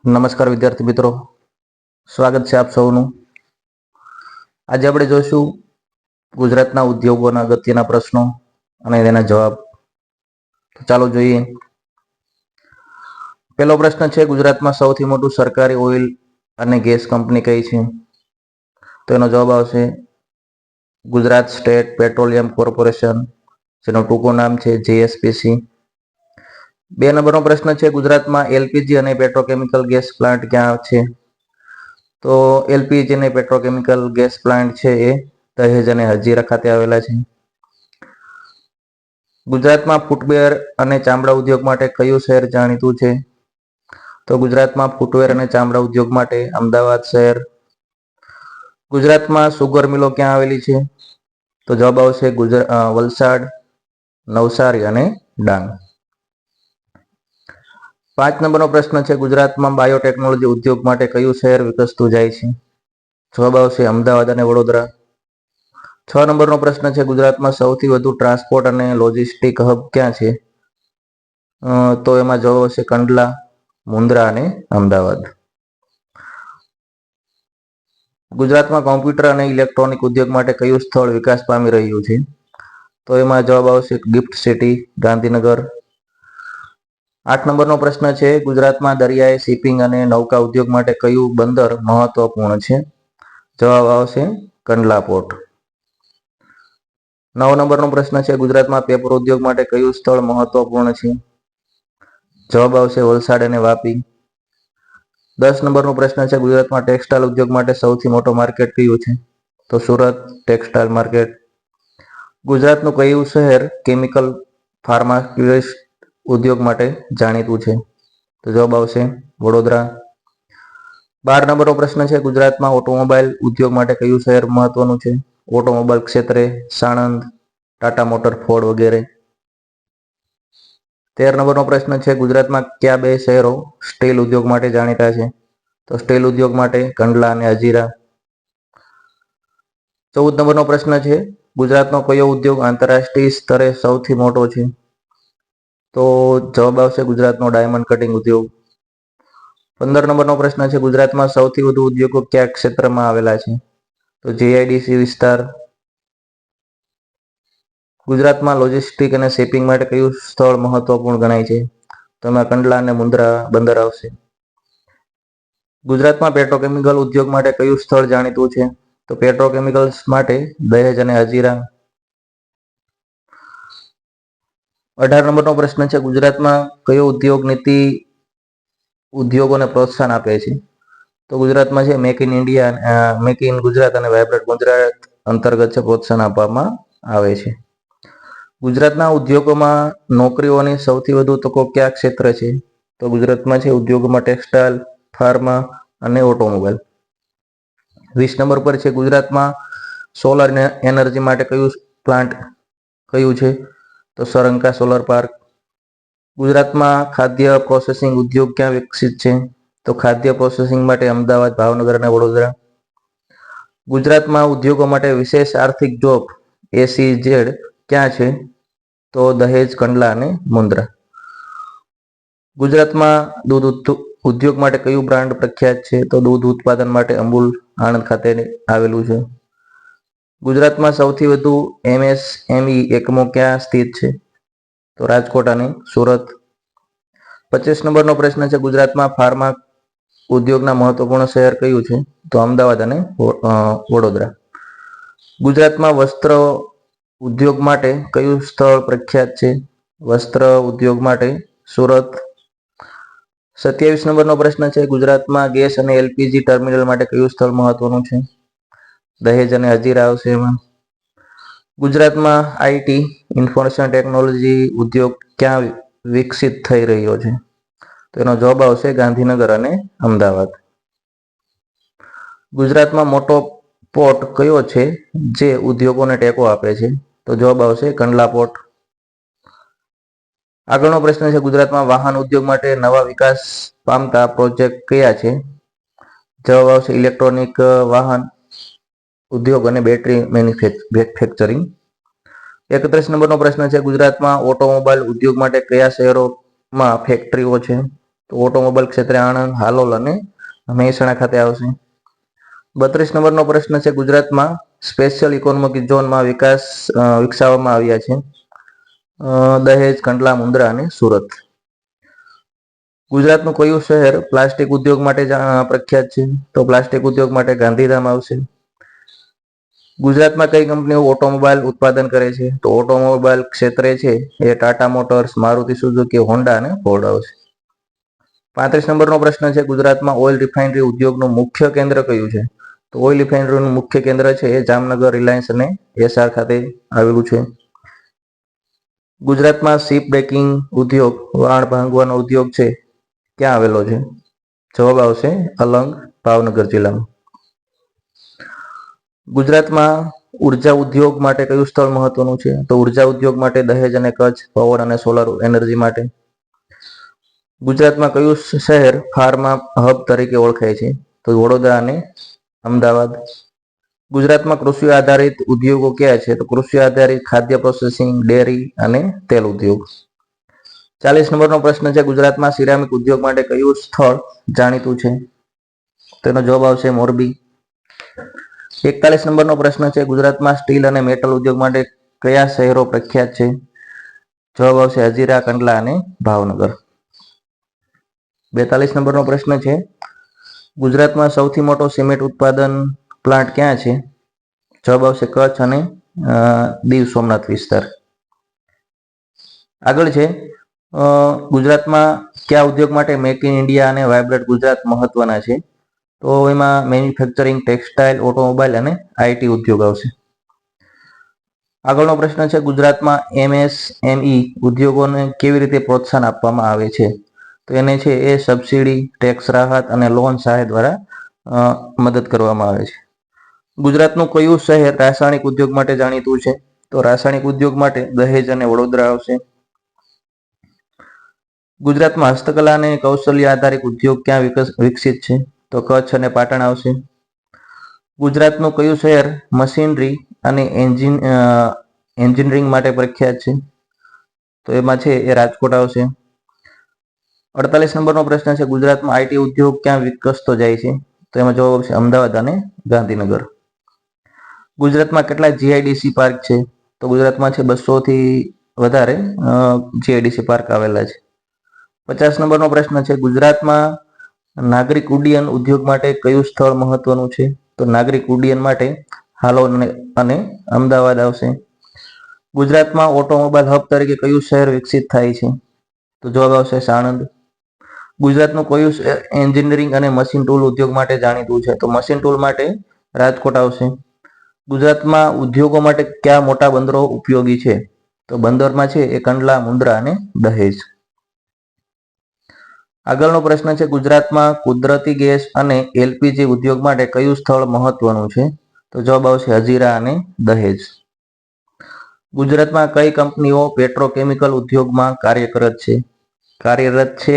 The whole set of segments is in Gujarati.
નમસ્કાર વિદ્યાર્થી મિત્રો, સ્વાગત છે આપ સૌનું. આજે આપણે જોઈશું ગુજરાતના ઉદ્યોગોના અગત્યના પ્રશ્નો અને તેના જવાબ. તો ચાલો જોઈએ. પહેલો પ્રશ્ન છે, ગુજરાતમાં સૌથી મોટું સરકારી ઓઇલ અને ગેસ કંપની કઈ છે? તો એનો જવાબ આવશે ગુજરાત સ્ટેટ પેટ્રોલિયમ કોર્પોરેશન, જેનું ટૂંકું નામ છે JSPC. 2 નંબરનો પ્રશ્ન છે, ગુજરાતમાં એલપીજી અને પેટ્રોકેમિકલ ગેસ પ્લાન્ટ ક્યાં છે? તો એલપીજી અને પેટ્રોકેમિકલ ગેસ પ્લાન્ટ છે એ દહેજ અને હજીરા ખાતે આવેલા છે. ગુજરાતમાં ફૂટવેર અને ચામડા ઉદ્યોગ માટે કયું શહેર જાણીતું છે? તો ગુજરાતમાં ફૂટવેર અને ચામડા ઉદ્યોગ માટે અમદાવાદ શહેર. ગુજરાતમાં સુગર મિલો ક્યાં આવેલી છે? તો જવાબ આવશે વલસાડ, નવસારી અને ડાંગ. 5 નંબરનો પ્રશ્ન છે, ગુજરાતમાં બાયોટેકનોલોજી ઉદ્યોગ માટે કયું શહેર વિકસતું જાય છે? જવાબ આવશે અમદાવાદ અને વડોદરા. 6 નંબરનો પ્રશ્ન છે, ગુજરાતમાં સૌથી વધુ ટ્રાન્સપોર્ટ અને લોજિસ્ટિક હબ ક્યાં છે? તો એમાં જવાબ આવશે કંડલા, મુન્દ્રા અને અમદાવાદ. ગુજરાતમાં કોમ્પ્યુટર અને ઇલેક્ટ્રોનિક ઉદ્યોગ માટે કયું સ્થળ વિકાસ પામી રહ્યું છે? તો એમાં જવાબ આવશે ગિફ્ટ સિટી, ગાંધીનગર. 8 નંબરનો પ્રશ્ન છે, ગુજરાતમાં દરિયાઈ શિપિંગ અને નૌકા ઉદ્યોગ માટે કયું બંદર મહત્વપૂર્ણ છે? જવાબ આવશે કંડલા પોર્ટ. 9 નંબરનો પ્રશ્ન છે, ગુજરાતમાં પેપર ઉદ્યોગ માટે કયું સ્થળ મહત્વપૂર્ણ છે? જવાબ આવશે વલસાડ અને વાપી. 10 નંબરનો પ્રશ્ન છે, ગુજરાતમાં ટેક્સટાઇલ ઉદ્યોગ માટે સૌથી મોટો માર્કેટ કયું છે? તો સુરત ટેક્સટાઇલ માર્કેટ. ગુજરાતનું કયું શહેર કેમિકલ ફાર્માસ્યુટિકલ્સ ઉદ્યોગ માટે જાણીતું છે? તો જવાબ આવશે વડોદરા. 12 નંબરનો પ્રશ્ન છે, ગુજરાતમાં ઓટોમોબાઈલ ઉદ્યોગ માટે કયું શહેર મહત્વનું છે? ઓટોમોબાઈલ ક્ષેત્રે સાણંદ, ટાટા મોટર, ફોર્ડ વગેરે. 13 નંબરનો પ્રશ્ન છે, ગુજરાતમાં કયા 2 શહેરો સ્ટીલ ઉદ્યોગ માટે જાણીતા છે? તો સ્ટીલ ઉદ્યોગ માટે કંડલા અને હજીરા. 14 નંબરનો પ્રશ્ન છે, ગુજરાતનો કયો ઉદ્યોગ આંતરરાષ્ટ્રીય સ્તરે સૌથી મોટો છે? તો જવાબ આવશે ગુજરાતનો ડાયમંડ કટિંગ ઉદ્યોગ. 15 નંબરનો પ્રશ્ન છે, ગુજરાતમાં સૌથી વધુ ઉદ્યોગો કયા ક્ષેત્રમાં આવેલા છે? તો જીઆઈડીસી વિસ્તાર. ગુજરાતમાં લોજિસ્ટિક અને શિપિંગ માટે કયું સ્થળ મહત્વપૂર્ણ ગણાય છે? તો એમાં કંડલા અને મુન્દ્રા બંદર આવશે. ગુજરાતમાં પેટ્રોકેમિકલ ઉદ્યોગ માટે કયું સ્થળ જાણીતું છે? તો પેટ્રોકેમિકલ્સ માટે દહેજ અને હજીરા. 18 નંબરનો પ્રશ્ન છે, ગુજરાતમાં કયો ઉદ્યોગ નીતિ ઉદ્યોગોને પ્રોત્સાહન આપે છે? તો ગુજરાતમાં છે make in India, make in Gujarat અને વાઇબ્રન્ટ ગુજરાત અંતર્ગત છે પ્રોત્સાહન આપવામાં આવે છે. ગુજરાતના ઉદ્યોગોમાં નોકરીઓની સૌથી વધુ તકો કયા ક્ષેત્ર છે? તો ગુજરાતમાં છે ઉદ્યોગોમાં ટેક્સટાઇલ, ફાર્મા અને ઓટોમોબાઈલ. 20 નંબર પર છે, ગુજરાતમાં સોલર એનર્જી માટે કયું પ્લાન્ટ કયું છે? તો સરંકા સોલર પાર્ક. ગુજરાતમાં ખાદ્ય પ્રોસેસિંગ ઉદ્યોગ ક્યાં વિકસિત છે? તો ખાદ્ય પ્રોસેસિંગ માટે અમદાવાદ, ભાવનગર અને વડોદરા. ગુજરાતમાં ઉદ્યોગો માટે વિશેષ આર્થિક ઝોન SEZ ક્યાં છે? તો દહેજ, કંડલા અને મુન્દ્રા. ગુજરાતમાં દૂધ ઉદ્યોગ માટે કયું બ્રાન્ડ પ્રખ્યાત છે? તો દૂધ ઉત્પાદન માટે અમૂલ આણંદ ખાતે આવેલું છે. ગુજરાતમાં સૌથી વધુ MSME એકમો ક્યાં સ્થિત છે? તો રાજકોટ અને સુરત. 25 નંબરનો પ્રશ્ન છે, ગુજરાતમાં ફાર્મા ઉદ્યોગના મહત્વપૂર્ણ શહેર કયું છે? તો અમદાવાદ અને વડોદરા. ગુજરાતમાં વસ્ત્ર ઉદ્યોગ માટે કયું સ્થળ પ્રખ્યાત છે? વસ્ત્ર ઉદ્યોગ માટે સુરત. 27 નંબરનો પ્રશ્ન છે, ગુજરાતમાં ગેસ અને LPG ટર્મિનલ માટે કયું સ્થળ મહત્વનું છે? દહેજ અને હજીરા આવશે એમાં. ગુજરાતમાં IT ઇન્ફોર્મેશન ટેકનોલોજી ઉદ્યોગ ક્યાં વિકસિત થઈ રહ્યો છે? તો એનો જવાબ આવશે ગાંધીનગર અને અમદાવાદ. ગુજરાતમાં મોટો પોર્ટ કયો છે જે ઉદ્યોગોને ટેકો આપે છે? તો જવાબ આવશે કંડલા પોર્ટ. આગળનો પ્રશ્ન છે, ગુજરાતમાં વાહન ઉદ્યોગ માટે નવા વિકાસ પામતા પ્રોજેક્ટ કયા છે? જવાબ આવશે ઇલેક્ટ્રોનિક વાહન ઉદ્યોગ અને બેટરી મેન્યુફેક્ચરિંગ. 31 નંબરનો પ્રશ્ન છે, ગુજરાતમાં ઓટોમોબાઈલ ઉદ્યોગ માટે કયા શહેરોમાં ફેક્ટરીઓ છે? તો ઓટોમોબાઈલ ક્ષેત્રે આણંદ, હાલોલ અને મહેસાણા ખાતે આવશે. 32 નંબરનો પ્રશ્ન છે, ગુજરાતમાં સ્પેશિયલ ઇકોનોમિક ઝોનમાં વિકસાવવામાં આવ્યા છે દહેજ, કંડલા, મુન્દ્રા અને સુરત. ગુજરાતનું કયું શહેર પ્લાસ્ટિક ઉદ્યોગ માટે પ્રખ્યાત છે? તો પ્લાસ્ટિક ઉદ્યોગ માટે ગાંધીધામ આવશે. ગુજરાતમાં કઈ કંપનીઓ ઓટોમોબાઈલ ઉત્પાદન કરે છે? તો ઓટોમોબાઈલ ક્ષેત્રે છે એ Tata Motors, Maruti Suzuki, Honda અને ફોર્ડ આવશે. 35 નંબરનો પ્રશ્ન છે, ગુજરાતમાં ઓઇલ રિફાઇનરી ઉદ્યોગનું મુખ્ય કેન્દ્ર કયું છે? તો ઓઇલ રિફાઇનરીનું મુખ્ય કેન્દ્ર છે એ જામનગર, રિલાયન્સ અને એસઆર ખાતે આવેલું છે. ગુજરાતમાં શિપ બ્રેકિંગ ઉદ્યોગ, વહાણ ભાંગવાનો ઉદ્યોગ છે, ક્યાં આવેલો છે? જવાબ આવશે અલંગ, ભાવનગર જિલ્લામાં. ગુજરાતમાં ઉર્જા ઉદ્યોગ માટે કયું સ્થળ મહત્વનું છે? તો ઉર્જા ઉદ્યોગ માટે દહેજ અને કચ્છ, પવન અને સોલર એનર્જી માટે. ગુજરાતમાં કયું શહેર ફાર્મા હબ તરીકે ઓળખાય છે? તો વડોદરા અને અમદાવાદ. ગુજરાતમાં કૃષિ આધારિત ઉદ્યોગો કયા છે? તો કૃષિ આધારિત ખાદ્ય પ્રોસેસિંગ, ડેરી અને તેલ ઉદ્યોગ. 40 નંબરનો પ્રશ્ન છે, ગુજરાતમાં સિરામિક ઉદ્યોગ માટે કયું સ્થળ જાણીતું છે? તેનો જવાબ આવશે મોરબી. 41 નંબરનો પ્રશ્ન છે, ગુજરાતમાં સ્ટીલ અને મેટલ ઉદ્યોગ માટે કયા શહેરો પ્રખ્યાત છે? જવાબ આવશે હજીરા, કંડલા અને ભાવનગર. 42 નંબરનો પ્રશ્ન છે, ગુજરાતમાં સૌથી મોટો સિમેન્ટ ઉત્પાદન પ્લાન્ટ ક્યાં છે? જવાબ આવશે કચ્છ અને દીવ સોમનાથ વિસ્તાર. આગળ છે, ગુજરાતમાં કયા ઉદ્યોગ માટે મેક ઇન ઇન્ડિયા અને વાઇબ્રન્ટ ગુજરાત મહત્વના છે? તો એમાં મેન્યુફેક્ચરિંગ, ટેક્સટાઇલ, ઓટોમોબાઈલ અને આઈટી ઉદ્યોગ આવશે. આગળનો પ્રશ્ન છે, ગુજરાતમાં એમએસએમઈ ઉદ્યોગોને કેવી રીતે પ્રોત્સાહન આપવામાં આવે છે? તો એને છે એ સબસિડી, ટેક્સ રાહત અને લોન સહાય દ્વારા મદદ કરવામાં આવે છે. ગુજરાતનું કયું શહેર રાસાયણિક ઉદ્યોગ માટે જાણીતું છે? તો રાસાયણિક ઉદ્યોગ માટે દહેજ અને વડોદરા આવશે. ગુજરાતમાં હસ્તકલા અને કૌશલ્ય આધારિત ઉદ્યોગ ક્યાં વિકસિત છે? તો કચ્છ અને પાટણ આવશે. ગુજરાતનું કયું શહેર મશીનરી અને એન્જિનિયરિંગ માટે પ્રખ્યાત છે? તો એમાં છે એ રાજકોટ આવશે. 48 નંબરનો પ્રશ્ન છે, ગુજરાતમાં આઈટી ઉદ્યોગ ક્યાં વિકસતો જાય છે? તો એમાં જવાબ આવશે અમદાવાદ અને ગાંધીનગર. ગુજરાતમાં કેટલા જીઆઈડીસી પાર્ક છે? તો ગુજરાતમાં છે 200 થી વધારે જીઆઈડીસી પાર્ક આવેલા છે. 50 નંબરનો પ્રશ્ન છે, ગુજરાતમાં નાગરિક ઉડ્ડયન ઉદ્યોગ માટે કયું સ્થળ મહત્વનું છે? તો નાગરિક ઉડ્ડયન માટે હાલોલ અને અમદાવાદ આવશે. ગુજરાતમાં ઓટોમોબાઈલ હબ તરીકે કયું શહેર વિકસિત થાય છે? તો જવાબ આવશે સાણંદ. ગુજરાતનું કયું શહેર એન્જિનિયરિંગ અને મશીન ટૂલ ઉદ્યોગ માટે જાણીતું છે? તો મશીન ટૂલ માટે રાજકોટ આવશે. ગુજરાતમાં ઉદ્યોગો માટે કયા મોટા બંદરો ઉપયોગી છે? તો બંદરમાં છે એ કંડલા, મુન્દ્રા અને દહેજ. આગળનો પ્રશ્ન છે, ગુજરાતમાં કુદરતી ગેસ અને એલપીજી ઉદ્યોગ માટે કયું સ્થળ મહત્વનું છે? તો જવાબ આવશે હજીરા અને દહેજ. ગુજરાતમાં કઈ કંપનીઓ પેટ્રોકેમિકલ ઉદ્યોગમાં કાર્યરત છે?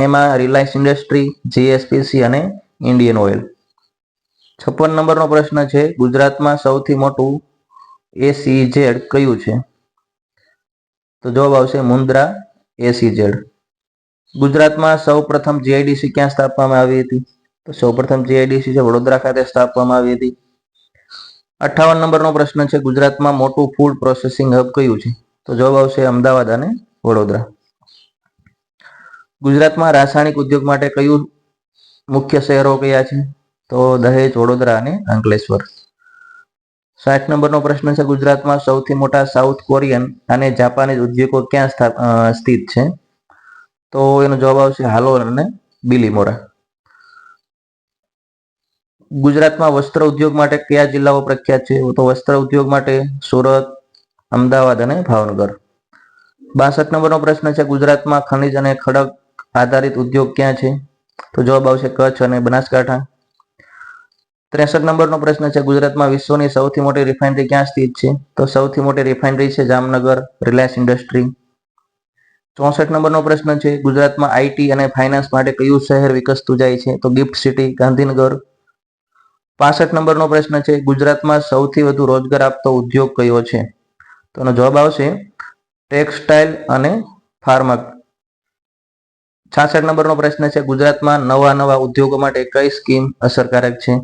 એમાં રિલાયન્સ ઇન્ડસ્ટ્રી, જીએસપીસી અને ઇન્ડિયન ઓઇલ. 56 નંબરનો પ્રશ્ન છે, ગુજરાતમાં સૌથી મોટું એસીઝેડ કયું છે? તો જવાબ આવશે મુન્દ્રા એસીઝેડ. ગુજરાતમાં સૌ પ્રથમ જીઆઈડીસી ક્યાં સ્થાપવામાં આવી હતી? તો સૌ પ્રથમ જીઆઈડીસી છે વડોદરા ખાતે સ્થાપવામાં આવી હતી. 58 નંબરનો પ્રશ્ન છે, ગુજરાતમાં મોટું ફૂડ પ્રોસેસિંગ હબ કયું છે? તો જવાબ આવશે અમદાવાદ અને વડોદરા. ગુજરાતમાં રાસાયણિક ઉદ્યોગ માટે કયું મુખ્ય શહેરો કયા છે? તો દહેજ, વડોદરા અને અંકલેશ્વર. 60 નંબરનો પ્રશ્ન છે, ગુજરાતમાં સૌથી મોટા સાઉથ કોરિયન અને જાપાનીઝ ઉદ્યોગો ક્યાં સ્થિત છે? તો એનો જવાબ આવશે હાલોલ અને બિલીમોરા. ગુજરાતમાં વસ્ત્ર ઉદ્યોગ માટે કયા જિલ્લાઓ પ્રખ્યાત છે? તો વસ્ત્ર ઉદ્યોગ માટે સુરત, અમદાવાદ અને ભાવનગર. 62 નંબરનો પ્રશ્ન છે, ગુજરાતમાં ખનિજ અને ખડક આધારિત ઉદ્યોગ ક્યાં છે? તો જવાબ આવશે કચ્છ અને બનાસકાંઠા. 63 નંબરનો પ્રશ્ન છે, ગુજરાતમાં વિશ્વની સૌથી મોટી રિફાઇનરી ક્યાં સ્થિત છે? તો સૌથી મોટી રિફાઇનરી છે જામનગર, રિલાયન્સ ઇન્ડસ્ટ્રી. 64 નંબરનો પ્રશ્ન છે, ગુજરાતમાં આઈટી અને ફાઇનાન્સ માટે કયું શહેર વિકસતું જાય છે? તો ગિફ્ટ સિટી ગાંધીનગર. 65 નંબરનો પ્રશ્ન છે, ગુજરાતમાં સૌથી વધુ રોજગાર આપતો ઉદ્યોગ કયો છે? તો એનો જવાબ આવશે ટેક્સટાઇલ અને ફાર્મા. 66 નંબરનો પ્રશ્ન છે, ગુજરાતમાં નવા ઉદ્યોગો માટે કઈ સ્કીમ અસરકારક છે?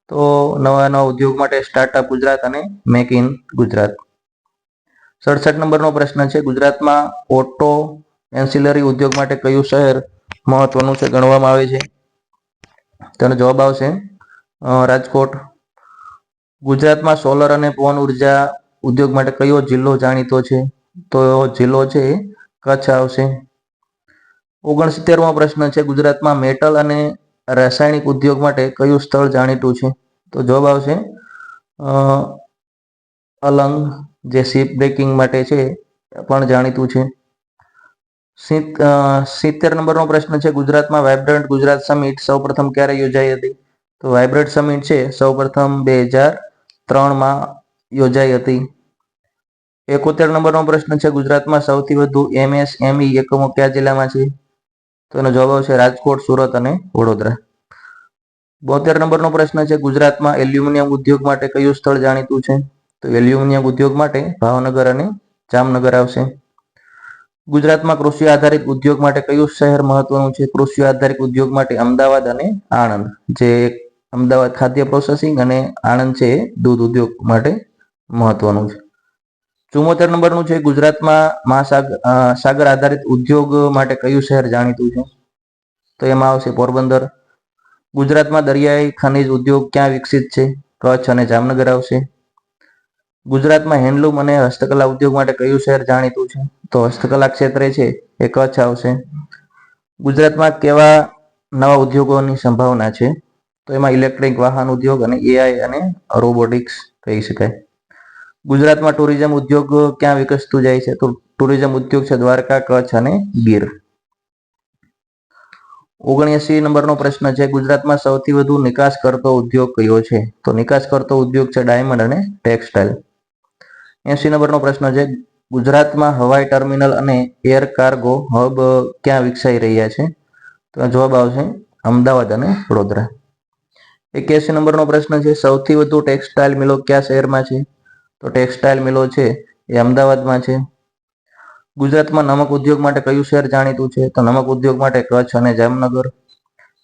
તો નવા ઉદ્યોગ માટે સ્ટાર્ટઅપ ગુજરાત અને મેક ઇન ગુજરાત. 67 નંબરનો પ્રશ્ન છે, ગુજરાતમાં ઓટો એન્સિલરી ઉદ્યોગ માટે કયું શહેર મહત્વનું છે ગણવામાં આવે છે? તેનો જવાબ આવશે રાજકોટ. ગુજરાતમાં સોલર અને પવન ઉર્જા ઉદ્યોગ માટે કયો જિલ્લો જાણીતો છે? તો જિલ્લો છે કચ્છ આવશે. 69મો પ્રશ્ન છે, ગુજરાતમાં મેટલ અને રાસાયણિક ઉદ્યોગ માટે કયું સ્થળ જાણીતું છે? તો જવાબ આવશે અલંગ, જે શિપ બ્રેકિંગ માટે છે પણ જાણીતું છે. 70 નંબરનો પ્રશ્ન છે, ગુજરાતમાં વાઇબ્રન્ટ ગુજરાત સમિટ સૌપ્રથમ ક્યારે યોજાઈ હતી? તો વાઇબ્રન્ટ સમિટ છે સૌપ્રથમ 2003માં યોજાઈ હતી. 71 નંબરનો પ્રશ્ન છે, ગુજરાતમાં સૌથી વધુ MSME એકમો કયા જિલ્લામાં છે? તો એનો જવાબ આવશે રાજકોટ, સુરત અને વડોદરા. 72 નંબરનો પ્રશ્ન છે, ગુજરાતમાં એલ્યુમિનિયમ ઉદ્યોગ માટે કયું સ્થળ જાણીતું છે? તો એલ્યુમિનિયમ ઉદ્યોગ માટે ભાવનગર અને જામનગર આવશે. ગુજરાતમાં કૃષિ આધારિત ઉદ્યોગ માટે કયું શહેર મહત્વનું છે? કૃષિ આધારિત ઉદ્યોગ માટે અમદાવાદ અને આણંદ, જે અમદાવાદ ખાદ્ય પ્રોસેસિંગ અને આણંદ છે દૂધ ઉદ્યોગ માટે મહત્વનું છે. 74 નંબરનું છે, ગુજરાતમાં મહાસાગર આધારિત ઉદ્યોગ માટે કયું શહેર જાણીતું છે? તો એમાં આવશે પોરબંદર. ગુજરાતમાં દરિયાઈ ખનિજ ઉદ્યોગ ક્યાં વિકસિત છે? કચ્છ અને જામનગર આવશે. ગુજરાતમાં હેન્ડલૂમ અને હસ્તકલા ઉદ્યોગ માટે કયું શહેર જાણીતું છે? તો હસ્તકલા ક્ષેત્રે છે એ કચ્છ આવશે. ગુજરાતમાં કેવા નવા ઉદ્યોગોની સંભાવના છે? તો એમાં ઇલેક્ટ્રિક વાહન ઉદ્યોગ અને AI અને રોબોટિક્સ કહી શકાય. ગુજરાતમાં ટુરિઝમ ઉદ્યોગ ક્યાં વિકસતું જાય છે? તો ટુરિઝમ ઉદ્યોગ છે દ્વારકા, કચ્છ અને ગીર. 79 નંબરનો પ્રશ્ન છે, ગુજરાતમાં સૌથી વધુ નિકાસ કરતો ઉદ્યોગ કયો છે? તો નિકાસ કરતો ઉદ્યોગ છે ડાયમંડ અને ટેક્સટાઇલ. 80 નંબરનો પ્રશ્ન છે, ગુજરાતમાં હવાઈ ટર્મિનલ અને એર કાર્ગો હબ ક્યાં વિકસાઈ રહ્યા છે? તો જવાબ આવશે અમદાવાદ અને વડોદરા. 81 નંબરનો પ્રશ્ન છે, સૌથી વધુ ટેક્સટાઇલ મિલો કયા શહેરમાં છે? તો ટેક્સટાઇલ મિલો છે એ અમદાવાદમાં છે. ગુજરાતમાં નમક ઉદ્યોગ માટે કયું શહેર જાણીતું છે? તો નમક ઉદ્યોગ માટે કચ્છ અને જામનગર.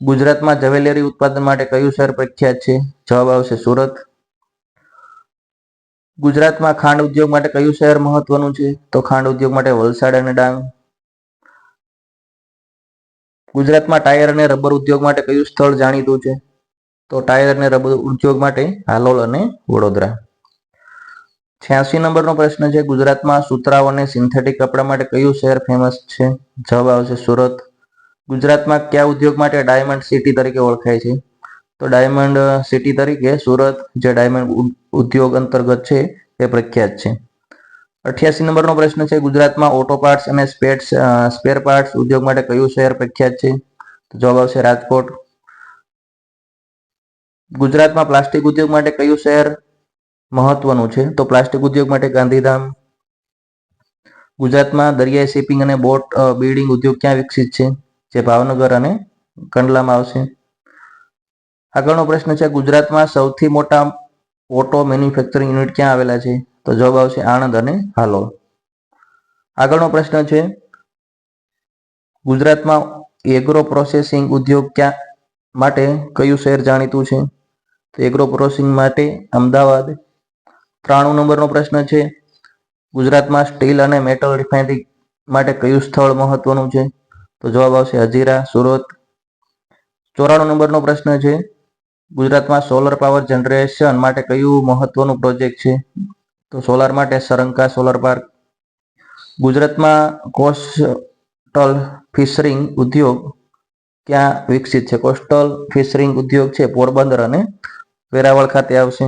ગુજરાતમાં જ્વેલરી ઉત્પાદન માટે કયું શહેર પ્રખ્યાત છે? જવાબ આવશે સુરત. ગુજરાતમાં ખાંડ ઉદ્યોગ માટે કયું શહેર મહત્વનું છે? તો ખાંડ ઉદ્યોગ માટે વલસાડ અને ડાંગ. ગુજરાતમાં ટાયર અને રબર ઉદ્યોગ માટે કયું સ્થળ જાણીતું છે? તો ટાયર અને રબર ઉદ્યોગ માટે હાલોલ અને વડોદરા. 86 નંબરનો પ્રશ્ન છે, ગુજરાતમાં સુતરાઉ અને સિન્થેટિક કપડા માટે કયું શહેર ફેમસ છે? જવાબ આવશે સુરત. ગુજરાતમાં કયા ઉદ્યોગ માટે ડાયમંડ સિટી તરીકે ઓળખાય છે? તો ડાયમંડ સિટી તરીકે સુરત, જે ડાયમંડ ઉદ્યોગ અંતર્ગત છે એ પ્રખ્યાત છે. 88 નંબરનો પ્રશ્ન છે, ગુજરાતમાં ઓટો પાર્ટ્સ અને સ્પેર પાર્ટ્સ ઉદ્યોગ માટે કયું શહેર પ્રખ્યાત છે? તો જવાબ આવશે રાજકોટ. ગુજરાતમાં પ્લાસ્ટિક ઉદ્યોગ માટે કયું શહેર મહત્વનું છે? તો પ્લાસ્ટિક ઉદ્યોગ માટે ગાંધીધામ. ગુજરાતમાં દરિયાઈ શિપિંગ અને બોટ બિલ્ડિંગ ઉદ્યોગ ક્યાં વિકસિત છે? જે ભાવનગર અને કંડલામાં આવશે. આગળનો પ્રશ્ન છે, ગુજરાતમાં સૌથી મોટા ઓટો મેન્યુફેક્ચરિંગ યુનિટ ક્યાં આવેલા છે? તો જવાબ આવશે આણંદ અને હાલોલ. આગળનો પ્રશ્ન છે, ગુજરાતમાં એગ્રો પ્રોસેસિંગ ઉદ્યોગ ક્યાં માટે કયું શહેર જાણીતું છે? તો એગ્રો પ્રોસેસિંગ માટે અમદાવાદ. 93 નંબરનો પ્રશ્ન છે, ગુજરાતમાં સ્ટીલ અને મેટલ રિફાઇનરી માટે કયું સ્થળ મહત્વનું છે? તો જવાબ આવશે હજીરા, સુરત. 94 નંબરનો પ્રશ્ન છે, ગુજરાતમાં સોલર પાવર જનરેશન માટે કયું મહત્વનું પ્રોજેક્ટ છે? તો સોલાર માટે સરંકા સોલર પાર્ક. ગુજરાતમાં કોસ્ટલ ફિશરિંગ ઉદ્યોગ ક્યાં વિકસિત છે? કોસ્ટલ ફિશરિંગ ઉદ્યોગ છે પોરબંદર અને વેરાવળ ખાતે આવશે.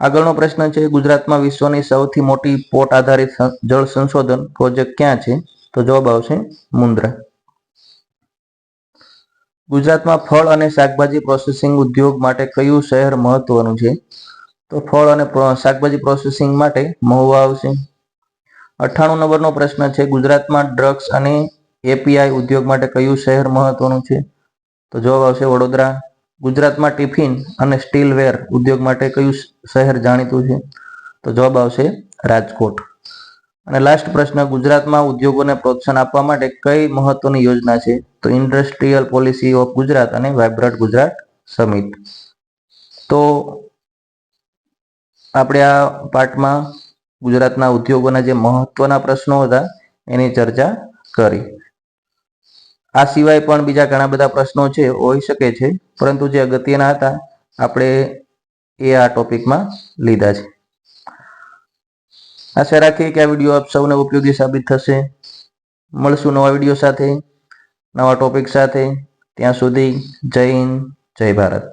આગળનો પ્રશ્ન છે, ગુજરાતમાં વિશ્વની સૌથી મોટી પોટ આધારિત જળ સંશોધન પ્રોજેક્ટ ક્યાં છે? તો જવાબ આવશે મુન્દ્રા. ગુજરાતમાં ફળ અને શાકભાજી પ્રોસેસિંગ ઉદ્યોગ માટે કયું શહેર મહત્વનું છે? તો ફળ અને શાકભાજી પ્રોસેસિંગ માટે મહુવા આવશે. 98 નંબરનો પ્રશ્ન છે, ગુજરાતમાં ડ્રગ્સ અને API ઉદ્યોગ માટે કયું શહેર મહત્વનું છે? તો જવાબ આવશે વડોદરા. ગુજરાતમાં ટિફિન અને સ્ટીલવેર ઉદ્યોગ માટે કયું શહેર જાણીતું છે? તો જવાબ આવશે રાજકોટ. અને લાસ્ટ પ્રશ્ન, ગુજરાતમાં ઉદ્યોગોને પ્રોત્સાહન આપવા માટે કઈ મહત્વની યોજના છે? તો ઇન્ડસ્ટ્રીયલ પોલિસી ઓફ ગુજરાત અને વાઇબ્રન્ટ ગુજરાત સમિટ. તો આપણે આ પાઠમાં ગુજરાતના ઉદ્યોગોના જે મહત્વના પ્રશ્નો હતા એની ચર્ચા કરી. આ સિવાય પણ બીજા ઘણા બધા પ્રશ્નો છે, હોઈ શકે છે, પરંતુ જે અગત્યના હતા આપણે એ આ ટોપિકમાં લીધા છે. આશા રાખીએ કે આ વિડીયો આપ સૌને ઉપયોગી સાબિત થશે. મળશું નવા વિડીયો સાથે, નવા ટોપિક સાથે. ત્યાં સુધી જય હિન્દ, જય ભારત.